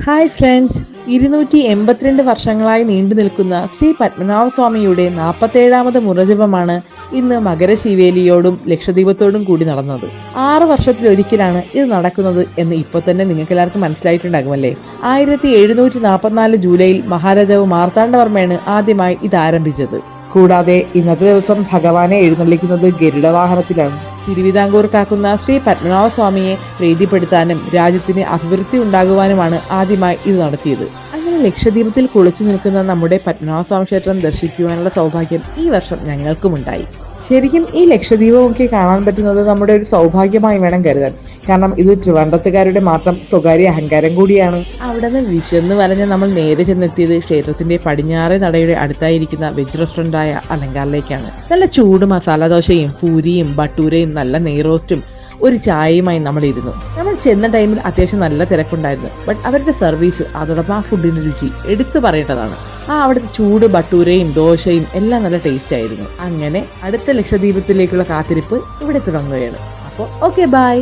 Hi friends, 282 വർഷങ്ങളായി നീണ്ടു നിൽക്കുന്ന ശ്രീ പത്മനാഭസ്വാമിയുടെ 47ാമത് മുറജപമാണ് ഇന്ന് മകരശിവേലിയോടും ലക്ഷദ്വീപത്തോടും കൂടി നടന്നത്. 6 വർഷത്തിലൊരിക്കലാണ് ഇത് നടക്കുന്നത് എന്ന് ഇപ്പോൾ തന്നെ നിങ്ങൾക്ക് എല്ലാവർക്കും മനസ്സിലായിട്ടുണ്ടാകുമല്ലേ. 1744 ജൂലൈയിൽ മഹാരാജാവ് മാർത്താണ്ഡവർമ്മയാണ് ആദ്യമായി ഇത് ആരംഭിച്ചത്. കൂടാതെ ഇന്നത്തെ ദിവസം ഭഗവാനെ എഴുന്നള്ളിക്കുന്നത് ഗരുഡവാഹനത്തിലാണ്. തിരുവിതാംകൂർ കാക്കുന്ന ശ്രീ പത്മനാഭസ്വാമിയെ പ്രീതിപ്പെടുത്താനും രാജ്യത്തിന് അഭിവൃദ്ധി ഉണ്ടാകുവാനുമാണ് ആദ്യമായി ഇത് നടത്തിയത്. അങ്ങനെ ലക്ഷദ്വീപത്തിൽ കുളിച്ചു നിൽക്കുന്ന നമ്മുടെ പത്മനാഭസ്വാമി ക്ഷേത്രം ദർശിക്കുവാനുള്ള സൗഭാഗ്യം ഈ വർഷം ഞങ്ങൾക്കുമുണ്ടായി. ശരിക്കും ഈ ലക്ഷദ്വീപമൊക്കെ കാണാൻ പറ്റുന്നത് നമ്മുടെ ഒരു സൗഭാഗ്യമായി വേണം കരുതാൻ. കാരണം ഇത് ട്രിവാൻഡ്രത്തുകാരുടെ മാത്രം സ്വകാര്യ അഹങ്കാരം കൂടിയാണ്. അവിടെ നിന്ന് വിശന്ന് വലഞ്ഞ് നമ്മൾ നേരെ ചെന്നെത്തിയത് ക്ഷേത്രത്തിന്റെ പടിഞ്ഞാറേ നടയുടെ അടുത്തായിരിക്കുന്ന വെജ് റെസ്റ്റോറന്റായ അലങ്കാറിലേക്കാണ്. നല്ല ചൂട് മസാലദോശയും പൂരിയും ബട്ടൂരയും നല്ല നെയ്റോസ്റ്റും ഒരു ചായയുമായി നമ്മൾ ഇരുന്നു. നമ്മൾ ചെന്ന ടൈമിൽ അത്യാവശ്യം നല്ല തിരക്കുണ്ടായിരുന്നു. ബട്ട് അവരുടെ സർവീസ്, അതോടൊപ്പം ആ ഫുഡിന്റെ രുചി എടുത്തു പറയേണ്ടതാണ്. അവിടുത്തെ ചൂട് ബട്ടൂരയും ദോശയും എല്ലാം നല്ല ടേസ്റ്റ് ആയിരുന്നു. അങ്ങനെ അടുത്ത ലക്ഷദ്വീപത്തിലേക്കുള്ള കാത്തിരിപ്പ് ഇവിടെ തുടങ്ങുകയാണ്. അപ്പോൾ ഓക്കെ, ബൈ.